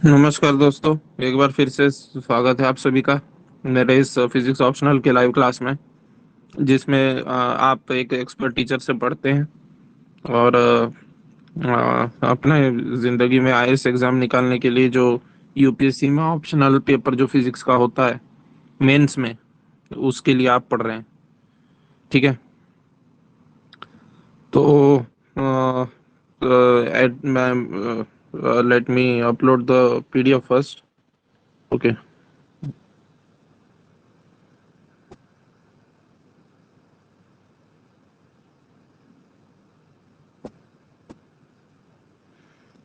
नमस्कार दोस्तों। एक बार फिर से स्वागत है आप सभी का मेरे इस फिजिक्स ऑप्शनल के लाइव क्लास में, जिसमें आप एक एक्सपर्ट टीचर से पढ़ते हैं और अपने ज़िंदगी में आईएएस एग्ज़ाम निकालने के लिए जो यूपीएससी में ऑप्शनल पेपर जो फिजिक्स का होता है मेंस में, उसके लिए आप पढ़ रहे हैं। ठीक है। तो let me upload the PDF first. Okay.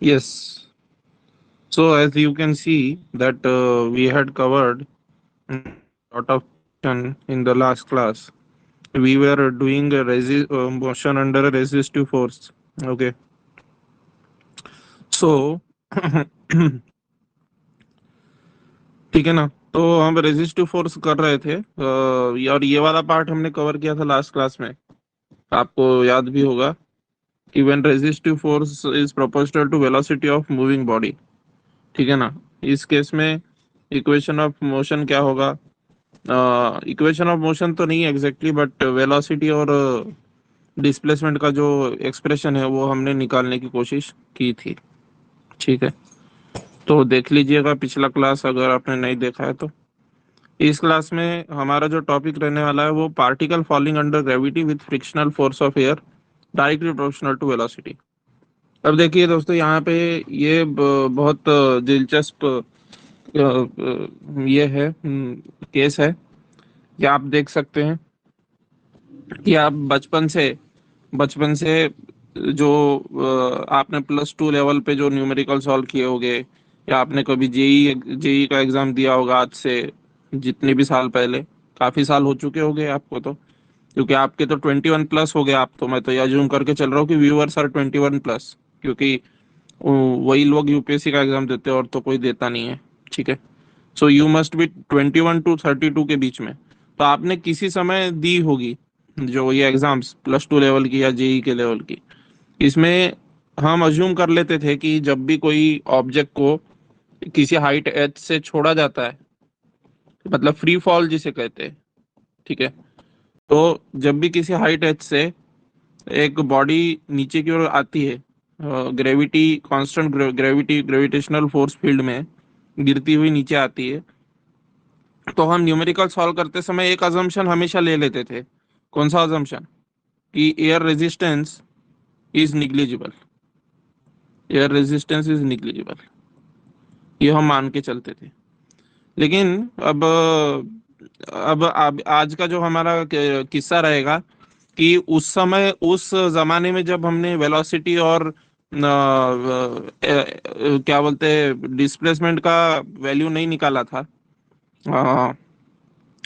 Yes. So as you can see that we had covered lot of in the last class. We were doing a motion under a resistive force. Okay. So ठीक है ना। तो हम resistive force कर रहे थे और ये वाला पार्ट हमने कवर किया था लास्ट क्लास में। आपको याद भी होगा कि when resistive force is proportional to velocity of moving body. ठीक है ना। इस केस में इक्वेशन ऑफ मोशन क्या होगा? इक्वेशन ऑफ मोशन तो नहीं एग्जैक्टली, बट वेलोसिटी और डिस्प्लेसमेंट का जो एक्सप्रेशन है वो हमने निकालने की कोशिश की थी। ठीक है। तो देख लीजिएगा पिछला क्लास अगर आपने नहीं देखा है तो। इस क्लास में हमारा जो टॉपिक रहने वाला है वो particle falling under gravity with frictional force of air directly proportional to velocity. अब देखिए दोस्तों, यहाँ पे ये बहुत दिलचस्प ये है, केस है कि आप देख सकते हैं कि आप बचपन से जो आपने प्लस टू लेवल पे जो न्यूमेरिकल सॉल्व किए होंगे, या आपने कभी जेई जेई का एग्जाम दिया होगा आज से जितने भी साल पहले, काफी साल हो चुके होंगे आपको तो, क्योंकि आपके तो 21 प्लस हो गए। आप तो, मैं तो ये अज्यूम करके चल रहा हूँ कि व्यूअर्स आर 21 प्लस, क्योंकि वही लोग यूपीएससी का एग्जाम देते हैं और तो कोई देता नहीं है। ठीक है। So you must be 21 to 32 के बीच में। तो आपने किसी समय दी होगी जो ये एग्जाम्स प्लस टू लेवल की या जेई के लेवल की। इसमें हम अज्यूम कर लेते थे कि जब भी कोई ऑब्जेक्ट को किसी हाइट एच से छोड़ा जाता है, मतलब फ्री फॉल जिसे कहते हैं। ठीक है। तो जब भी किसी हाइट एच से एक बॉडी नीचे की ओर आती है, gravity constant gravitational force field में गिरती हुई नीचे आती है, तो हम न्यूमेरिकल सॉल्व करते समय एक अजम्पशन हमेशा ले लेते थे। कौन सा अजम्पशन? कि air resistance is negligible. Air resistance is negligible, ये हम मान के चलते थे। लेकिन अब आज का जो हमारा किस्सा रहेगा कि उस समय, उस जमाने में जब हमने वेलोसिटी और क्या बोलते हैं डिस्प्लेसमेंट का वैल्यू नहीं निकाला था, अ,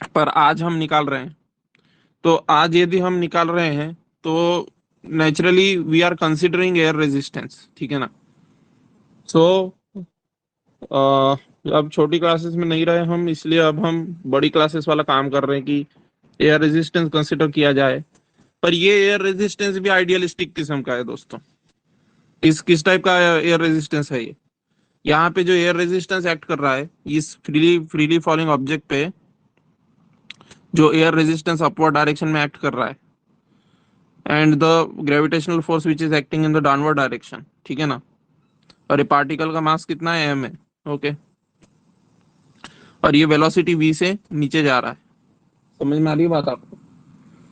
पर आज हम निकाल रहे हैं। तो आज यदि हम निकाल रहे हैं तो naturally we are considering air resistance. ठीक है ना। सो अब छोटी क्लासेस में नहीं रहे हम, इसलिए अब हम बड़ी क्लासेस वाला काम कर रहे हैं कि एयर रेजिस्टेंस कंसिडर किया जाए। पर ये एयर रेजिस्टेंस भी आइडियलिस्टिक किस्म का है दोस्तों। किस टाइप का एयर रेजिस्टेंस है ये? यहाँ पे जो एयर रेजिस्टेंस एक्ट कर रहा है इस फ्रीली फ्रीली फॉलिंग ऑब्जेक्ट पे, जो एयर रेजिस्टेंस अपवर्ड डायरेक्शन में एक्ट कर रहा है, and the gravitational force which is acting in the downward direction. ठीक है ना। और ये पार्टिकल का मास कितना है? m है। ओके। और ये वेलोसिटी v से नीचे जा रहा है। समझ में आ रही है बात आपको?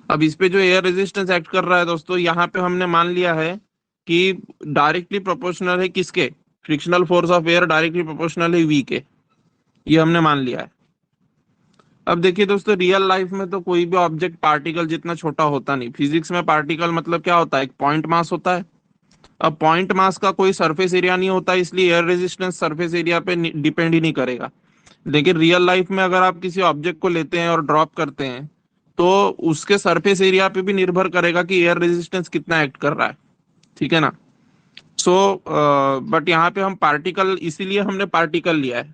अब इस पे जो एयर रेजिस्टेंस एक्ट कर रहा है दोस्तों, यहाँ पे हमने मान लिया है कि डायरेक्टली प्रोपोर्शनल है किसके? Frictional force of air directly proportional है v के। ये हमने मान लिया है। अब देखिए दोस्तों, रियल लाइफ में तो कोई भी ऑब्जेक्ट पार्टिकल जितना छोटा होता नहीं। फिजिक्स में पार्टिकल मतलब क्या होता है? एक पॉइंट मास होता है। अब पॉइंट मास का कोई सरफेस एरिया नहीं होता, इसलिए एयर रेजिस्टेंस सरफेस एरिया पे डिपेंड ही नहीं करेगा। लेकिन रियल लाइफ में अगर आप किसी ऑब्जेक्ट को लेते हैं और ड्रॉप करते हैं, तो उसके सरफेस एरिया पे भी निर्भर करेगा कि एयर रेजिस्टेंस कितना एक्ट कर रहा है। ठीक है ना। सो बट यहाँ पे हम पार्टिकल, इसीलिए हमने पार्टिकल लिया है।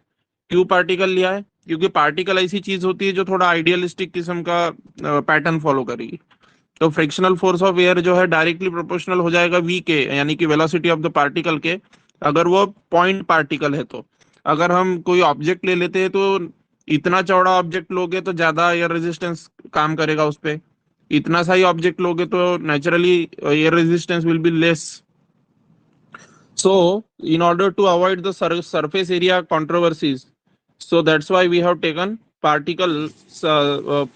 क्यों पार्टिकल लिया है? क्योंकि पार्टिकल ऐसी चीज होती है जो थोड़ा आइडियलिस्टिक किस्म का पैटर्न फॉलो करेगी। तो फ्रिक्शनल फोर्स ऑफ एयर जो है डायरेक्टली प्रोपोर्शनल हो जाएगा v के, यानी कि वेलोसिटी ऑफ द पार्टिकल के, अगर वो पॉइंट पार्टिकल है तो। अगर हम कोई ऑब्जेक्ट ले लेते हैं तो इतना चौड़ा ऑब्जेक्ट लोगे तो ज्यादा एयर रेजिस्टेंस काम करेगा उस पे, इतना सा ही ऑब्जेक्ट लोगे तो naturally air resistance will be less. So, in order to avoid the surface area controversies, so that's why we have taken particle,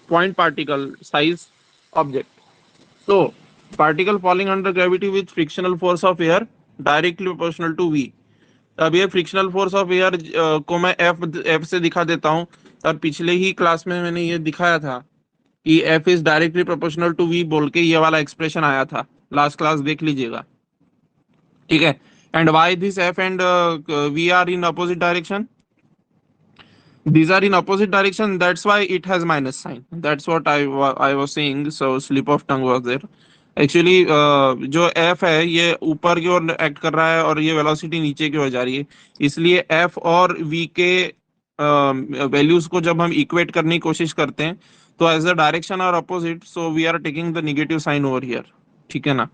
point particle size object. So, particle falling under gravity with frictional force of air directly proportional to V. अब ये frictional force of air को मैं F से दिखा देता हूँ. और पिछले ही क्लास में मैंने ये दिखाया था कि F is directly proportional to V बोल के ये वाला एक्सप्रेशन आया था. लास्ट क्लास देख लीजिएगा, ठीक है. And why this f and v are in opposite direction? These are in opposite direction, that's why it has minus sign. That's what I was saying. So slip of tongue was there. Actually जो f है ये ऊपर की ओर act कर रहा है और ये वेलोसिटी नीचे की ओर जा रही है, इसलिए f और v के वैल्यूज को जब हम इक्वेट करने की कोशिश करते हैं तो as the direction are opposite, so we are taking the negative sign over here, ठीक है ना.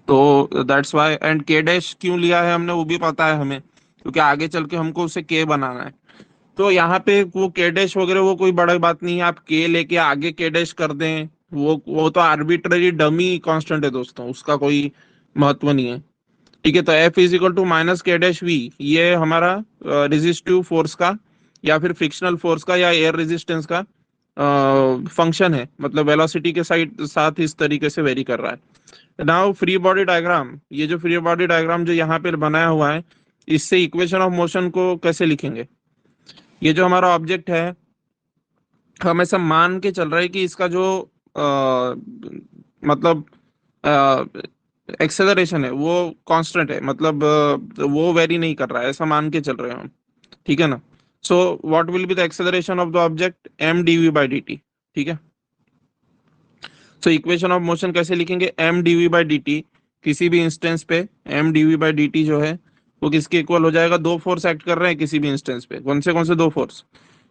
तो that's why. And K dash क्यों लिया है हमने वो भी पता है हमें, क्योंकि आगे चल के हमको उसे के बनाना है. तो यहाँ पे वो के डैश वगैरह वो कोई बड़ा बात नहीं है, आप के लेके आगे के डैश कर दें, वो तो आर्बिट्ररी डमी कांस्टेंट है दोस्तों, उसका कोई महत्व नहीं है, ठीक है. तो F is equal to minus K dash V, ये हमारा रेजिस्टिव फोर्स का या फिर फ्रिक्शनल फोर्स का या एयर रेजिस्टेंस का फंक्शन है, मतलब वेलोसिटी के साथ इस तरीके से वेरी कर रहा है. नाउ फ्री बॉडी डायग्राम, ये जो फ्री बॉडी डायग्राम जो यहाँ पे बनाया हुआ है, इससे इक्वेशन ऑफ मोशन को कैसे लिखेंगे. ये जो हमारा ऑब्जेक्ट है, हम ऐसा मान के चल रहा है कि इसका जो मतलब एक्सेलरेशन है वो कांस्टेंट है, मतलब वो वेरी नहीं कर रहा है, ऐसा मान के चल रहे हैं हम, ठीक है ना. So what will be the acceleration of the object, M DV by D T, ठीक है. तो इक्वेशन ऑफ मोशन कैसे लिखेंगे, M DV by D T, किसी भी इंस्टेंस पे M DV by D T जो है वो किसके इक्वल हो जाएगा, दो फोर्स एक्ट कर रहे हैं किसी भी इंस्टेंस पे. कौन से दो फोर्स,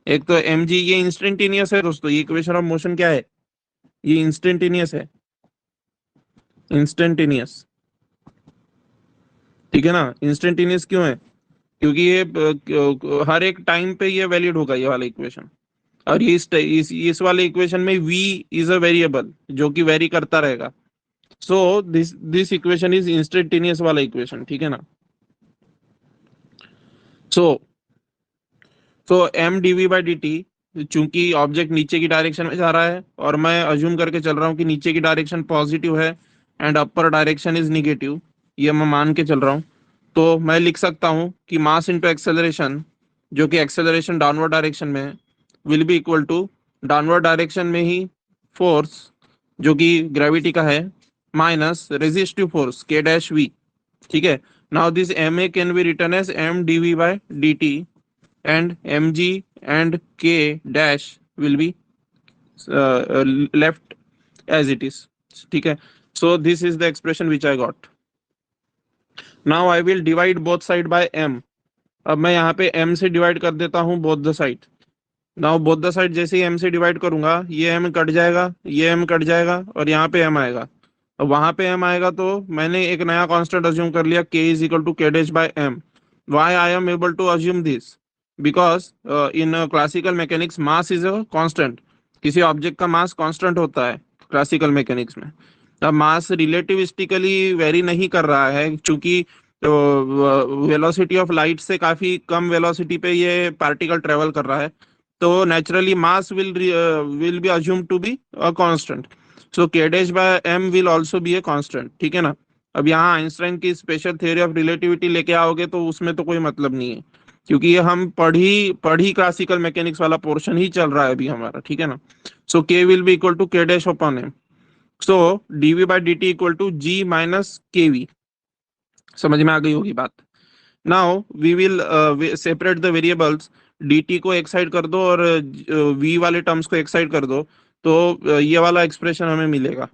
एक तो एम जी, ये इंस्टेंटेनियस है दोस्तों, ये इक्वेशन ऑफ मोशन क्या है, ये इंस्टेंटेनियस है, इंस्टेंटेनियस, ठीक है ना. इंस्टेंटेनियस क्यों है, क्योंकि ये हर एक टाइम पे ये वैलिड होगा ये वाला इक्वेशन. और ये इस वाले इक्वेशन में v इज अ वेरिएबल जो कि वेरी करता रहेगा. So this equation is instantaneous वाला इक्वेशन, ठीक है ना. So M DV by D T, चूंकि ऑब्जेक्ट नीचे की डायरेक्शन में जा रहा है और मैं अज्यूम करके चल रहा हूँ कि नीचे की डायरेक्शन पॉजिटिव है and upper direction is negative, ये मैं मान के चल रहा हूँ, तो मैं लिख सकता हूँ कि मास इंटू एक्सेलरेशन, जो कि एक्सेलरेशन डाउनवर्ड डायरेक्शन में है, will be equal to downward direction में ही फोर्स जो कि ग्रेविटी का है minus resistive force K dash V, ठीक है. Now this M A can be written as M D V by D T and M G and K dash will be left as it is, ठीक है. So this is the expression which I got. Now I will divide both side by m. अब मैं यहाँ पे m से divide कर देता हूँ both the side. Now both the side जैसे ही m से डिवाइड करूंगा ये m कट जाएगा, ये m कट जाएगा और यहाँ पे m आएगा. अब वहां पे m आएगा तो मैंने एक नया कांस्टेंट अज्यूम कर लिया, k is equal to K dash by m. Why I am able to assume this, because in classical mechanics mass is a constant. किसी ऑब्जेक्ट का मास कांस्टेंट होता है क्लासिकल मैकेनिक्स में. अब मास रिलेटिविस्टिकली वेरी नहीं कर रहा है, क्योंकि वेलोसिटी ऑफ लाइट से काफी कम वेलोसिटी पे ये पार्टिकल ट्रेवल कर रहा है, तो naturally mass will be assumed to be a constant. So K dash by m will also be a constant, ठीक है ना. अब यहाँ आइंस्टाइन की स्पेशल थ्योरी ऑफ रिलेटिविटी लेके आओगे तो उसमें तो कोई मतलब नहीं है, क्योंकि ये हम पढ़ी क्लासिकल मैकेनिक्स वाला पोर्शन ही चल रहा है अभी हमारा, ठीक है ना. So K will be equal to K dash upon m. So dv by dt equal to g minus kv. समझ में आ गई होगी बात. Now we will separate the variables, dt को एक साइड कर दो और v वाले टर्म्स को एक साइड कर दो, तो ये वाला एक्सप्रेशन हमें मिलेगा,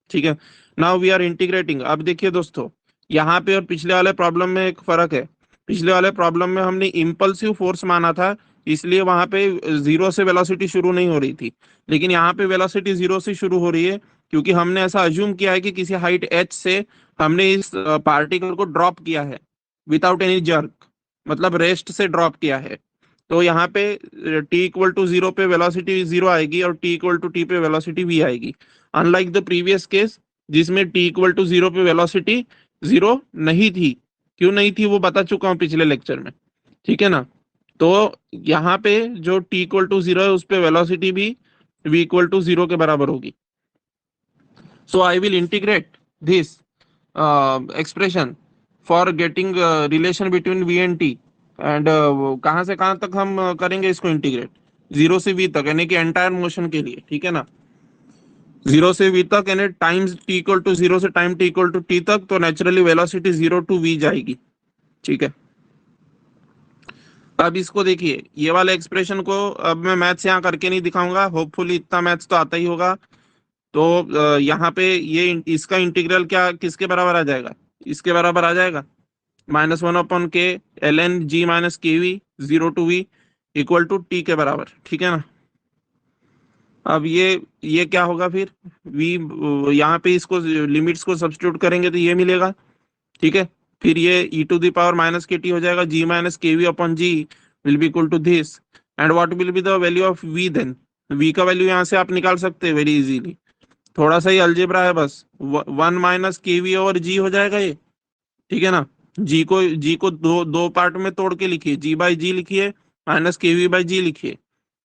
ठीक है. Now we are integrating. अब देखिए दोस्तों, यहाँ पे और पिछले वाले प्रॉब्लम में एक फर्क है. पिछले वाले प्रॉब्लम में हमने इम्पल्सिव फोर्स माना था, इसलिए वहां पे जीरो से वेलोसिटी शुरू नहीं हो रही थी, लेकिन यहाँ पे वेलोसिटी जीरो से शुरू हो रही है, क्योंकि हमने ऐसा अज्यूम किया है कि किसी हाइट h से हमने इस पार्टिकल को ड्रॉप किया है विदाउट एनी जर्क. मतलब रेस्ट से ड्रॉप किया है। तो यहाँ पे टी इक्वल टू जीरो पे वेलोसिटी जीरो आएगी और टी इक्वल टू टी पे वेलोसिटी वी आएगी, अनलाइक द प्रीवियस केस जिसमें टी इक्वल टू जीरो पे वेलोसिटी जीरो नहीं थी। क्यों नहीं थी वो बता चुका हूँ पिछले लेक्चर में, ठीक है ना। तो यहाँ पे जो टी इक्वल टू जीरो है उस पे वेलोसिटी भी v इक्वल टू जीरो के बराबर होगी। So I will integrate this expression for getting relation between v and t, and कहाँ से कहाँ तक हम करेंगे इसको इंटीग्रेट, जीरो से v तक, यानी कि एंटायर मोशन के लिए, ठीक है ना। जीरो से v तक यानी times t equal to zero से time t equal to t तक, तो naturally velocity zero to v जाएगी, ठीक है। अब इसको देखिए, ये वाले एक्सप्रेशन को अब मैं मैथ्स यहाँ करके नहीं दिखाऊंगा, होपफुली इतना मैथ्स तो आता ही होगा। तो यहाँ पे ये इसका इंटीग्रल क्या किसके बराबर आ जाएगा, इसके बराबर आ जाएगा -1/k ln g minus K V zero to V equal to T के बराबर, ठीक है ना। अब ये क्या होगा फिर, v यहाँ पे इसको लिमिट्स को सब्स्टिट्यूट करेंगे तो ये मिलेगा, ठीक है। फिर ये e to the power minus K T हो जाएगा, g minus K V upon G will be equal to this, and what will be the value of v then, v का वैल्यू यहाँ से आप निकाल सकते हैं वेरी इजीली, थोड़ा सा ही अलजेब्रा है बस, 1 - kv ओवर जी हो जाएगा ये, ठीक है ना। जी को दो दो पार्ट में तोड़ के लिखिए, जी बाई जी लिखिए, -kv/g लिखिए,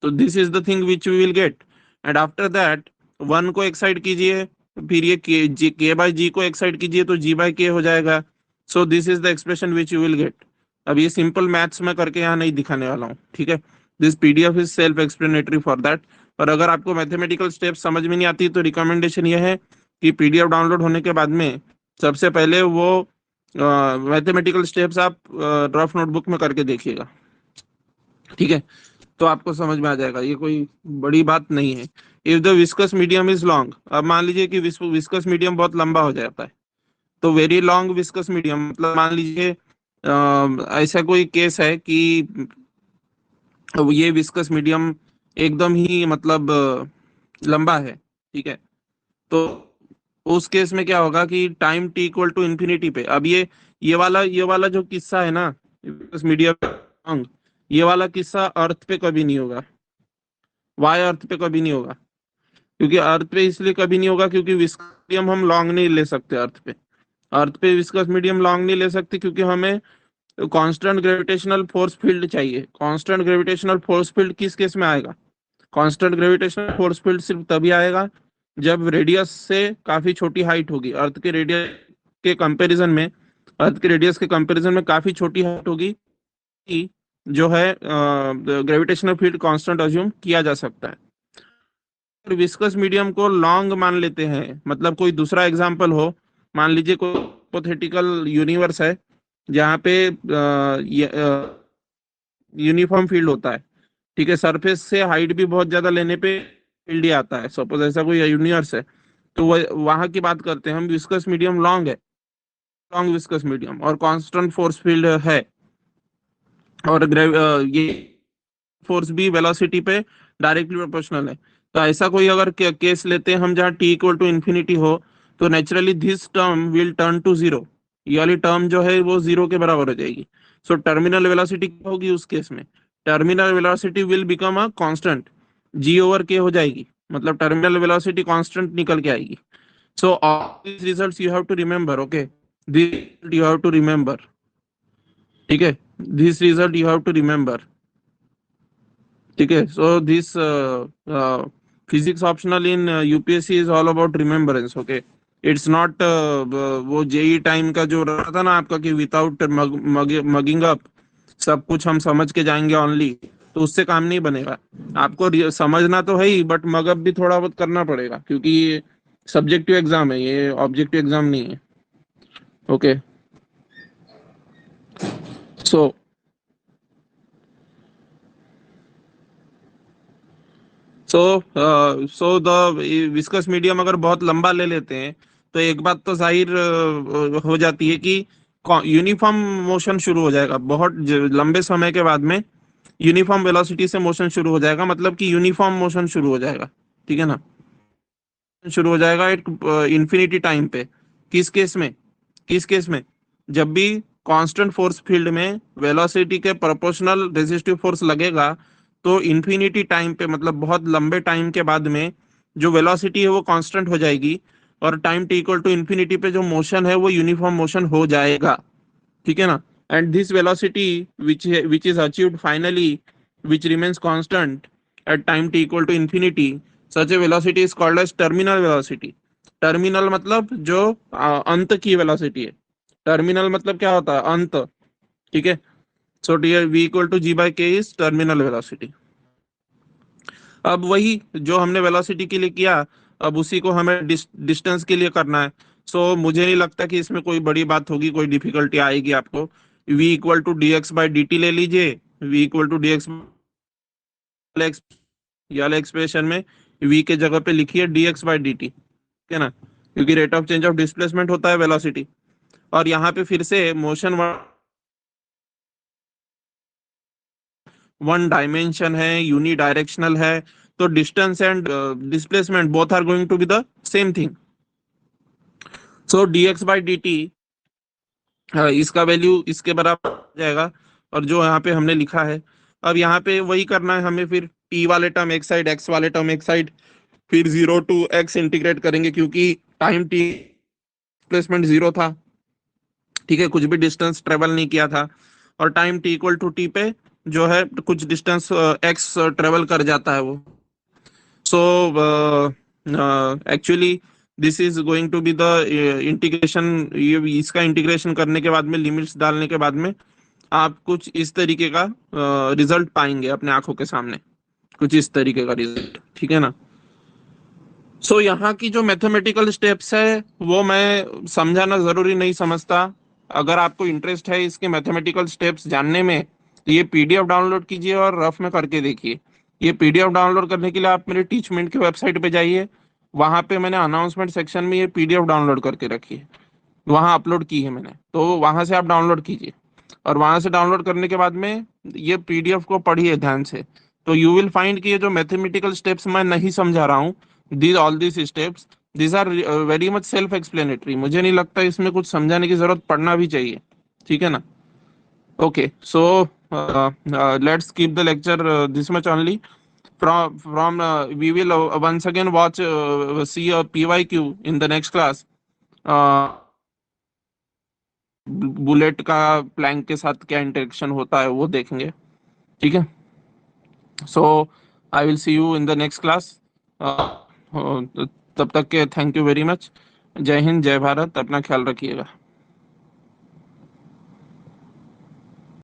तो this is the thing which we will get. And after that 1 को एक साइड कीजिए, फिर ये k/g को एक साइड कीजिए तो g/k हो जाएगा। सो this is the expression which you will get. अब ये सिंपल मैथ्स में करके यहाँ नहीं दिखाने वाला हूँ, ठीक है। This PDF is self explanatory for that. और अगर आपको मैथमेटिकल स्टेप्स समझ में नहीं आती तो रिकमेंडेशन ये है कि पीडीएफ डाउनलोड होने के बाद में सबसे पहले वो मैथमेटिकल स्टेप्स आप रफ नोटबुक में करके देखिएगा, ठीक है। तो आपको समझ में आ जाएगा, ये कोई बड़ी बात नहीं है। If the viscous medium is long, अब मान लीजिए कि विस्कस मीडियम बहुत लंबा हो जाता है, तो वेरी लॉन्ग विस्कस मीडियम मतलब मान लीजिए ऐसा कोई केस है कि ये विस्कस मीडियम एकदम ही मतलब लंबा है, ठीक है। तो उस केस में क्या होगा कि time T equal to infinity पे, अब ये वाला जो किस्सा है ना मीडियम, ये वाला किस्सा अर्थ पे कभी नहीं होगा, वाई अर्थ पे कभी नहीं होगा। क्योंकि अर्थ पे इसलिए कभी नहीं होगा क्योंकि विस्कस मीडियम हम लॉन्ग नहीं ले सकते अर्थ पे विस्कस मीडियम लॉन्ग नहीं ले सकते, क्योंकि हमें कांस्टेंट ग्रेविटेशनल फोर्स फील्ड चाहिए। कांस्टेंट ग्रेविटेशनल फोर्स फील्ड किस केस में आएगा, कांस्टेंट ग्रेविटेशनल फोर्स फील्ड सिर्फ तभी आएगा जब रेडियस से काफी छोटी हाइट होगी, अर्थ के रेडियस के कंपैरिजन में, अर्थ के रेडियस के कंपैरिजन में काफी छोटी हाइट होगी कि जो है ग्रेविटेशनल फील्ड कांस्टेंट अज्यूम किया जा सकता है। विस्कस मीडियम को लॉन्ग मान लेते हैं, मतलब कोई दूसरा एग्जांपल हो, मान लीजिए कोई हिपोथेटिकल यूनिवर्स है जहाँ पे यूनिफॉर्म फील्ड होता है, ठीक है, सरफेस से हाइट भी बहुत ज्यादा लेने पे फील्ड ही आता है, सपोज ऐसा कोई यूनिवर्स है, तो वहां की बात करते हैं हम, विस्कस मीडियम लॉन्ग है, लॉन्ग विस्कस मीडियम और कांस्टेंट फोर्स फील्ड है, और ये फोर्स भी वेलोसिटी पे डायरेक्टली प्रोपोर्शनल है। तो ऐसा कोई अगर केस लेते हैं हम जहाँ टी इक्वल टू इन्फिनिटी हो, तो naturally this term will turn to zero, ये वाली टर्म जो है वो जीरो के बराबर हो जाएगी। सो टर्मिनल वेलोसिटी क्या होगी उस केस में, terminal velocity will become a constant, G over K हो जाएगी, मतलब टर्मिनल वेलोसिटी कांस्टेंट निकल के आएगी। So all these results you have to remember, okay, this you have to remember, ठीक है, this result you have to remember, ठीक है। So this physics optional in UPSC is all about remembrance, okay. It's not वो JEE time का जो रहा था ना आपका कि विदाउट मगिंग अप सब कुछ हम समझ के जाएंगे ओनली, तो उससे काम नहीं बनेगा। आपको समझना तो है ही, बट मगअप भी थोड़ा बहुत करना पड़ेगा, क्योंकि ये सब्जेक्टिव एग्जाम है, ये ऑब्जेक्टिव एग्जाम नहीं है, okay. So so the viscous medium अगर बहुत लंबा ले लेते हैं तो एक बात तो जाहिर हो जाती है कि यूनिफॉर्म मोशन शुरू हो जाएगा, बहुत लंबे समय के बाद में यूनिफॉर्म वेलोसिटी से मोशन शुरू हो जाएगा, मतलब कि यूनिफॉर्म मोशन शुरू हो जाएगा, ठीक है ना, शुरू हो जाएगा एक इन्फिनिटी टाइम पे। किस केस में, किस केस में, जब भी कांस्टेंट फोर्स फील्ड में वेलोसिटी के प्रोपोर्शनल रेजिस्टिव फोर्स लगेगा, तो इन्फिनिटी टाइम पे, मतलब बहुत लंबे टाइम के बाद में जो वेलोसिटी है वो कांस्टेंट हो जाएगी, और time T equal to infinity पे जो मोशन है वो यूनिफॉर्म मोशन हो जाएगा, ठीक है ना। And this velocity which is achieved finally, which remains constant at time T equal to infinity, such a velocity is called as terminal velocity. Terminal मतलब जो अंत की वेलोसिटी है। टर्मिनल मतलब क्या होता है, अंत, ठीक है। So T V equal to G by K is terminal velocity. अब वही जो हमने वेलोसिटी के लिए किया, अब उसी को हमें डिस्टेंस के लिए करना है। सो मुझे नहीं लगता कि इसमें कोई बड़ी बात होगी, कोई डिफिकल्टी आएगी आपको। v equal to D X by D T ले लीजिए। v equal to D X वाले एक्सप्रेशन में v के जगह पे लिखिए D X by D T, ठीक है ना, क्योंकि rate of change of displacement होता है वेलोसिटी। और यहाँ पे फिर से मोशन वन डायमेंशन है, यूनी डायरेक्शनल है, तो distance and displacement both are going to be the same thing. So D X by D T, इसका वैल्यू इसके बराबर आ जाएगा, और जो यहाँ पे हमने लिखा है, अब यहाँ पे वही करना है हमें। फिर टी वाले टर्म एक साइड, एक्स वाले टर्म एक साइड, फिर 0 टू एक्स इंटीग्रेट करेंगे, क्योंकि टाइम टी डिस्प्लेसमेंट 0 था, ठीक है, कुछ भी डिस्टेंस ट्रेवल नहीं किया था। और time T equal to T पे जो है कुछ डिस्टेंस एक्स ट्रेवल कर जाता है वो। सो actually this is going to be the integration. ये इसका इंटीग्रेशन करने के बाद में, लिमिट्स डालने के बाद में, आप कुछ इस तरीके का रिजल्ट पाएंगे अपने आंखों के सामने, कुछ इस तरीके का रिजल्ट, ठीक है ना। सो यहाँ की जो मैथमेटिकल स्टेप्स है वो मैं समझाना जरूरी नहीं समझता। अगर आपको इंटरेस्ट है इसके मैथमेटिकल स्टेप्स जानने में, तो ये पीडीएफ डाउनलोड कीजिए और रफ में करके देखिए। ये पीडीएफ डाउनलोड करने के लिए आप मेरे टीचमेंट की वेबसाइट पे जाइए, वहां पे मैंने अनाउंसमेंट सेक्शन में ये पीडीएफ डाउनलोड करके रखी है, वहां अपलोड की है मैंने, तो वहां से आप डाउनलोड कीजिए। और वहां से डाउनलोड करने के बाद में ये पीडीएफ को पढ़िए ध्यान से, तो यू विल फाइंड कि ये जो मैथमेटिकल स्टेप्स मैं नहीं समझा रहा हूँ, these all these steps, these are very much self explanatory. मुझे नहीं लगता इसमें कुछ समझाने की जरूरत पड़ना भी चाहिए, ठीक है ना। Okay, so let's keep the lecture this much only. From we will once again watch see a PYQ in the next class. Bullet का प्लैंक के साथ क्या इंटरेक्शन होता है वो देखेंगे, ठीक है। So I will see you in the next class. तब तक के थैंक यू वेरी मच। जय हिंद, जय भारत, अपना ख्याल रखिएगा।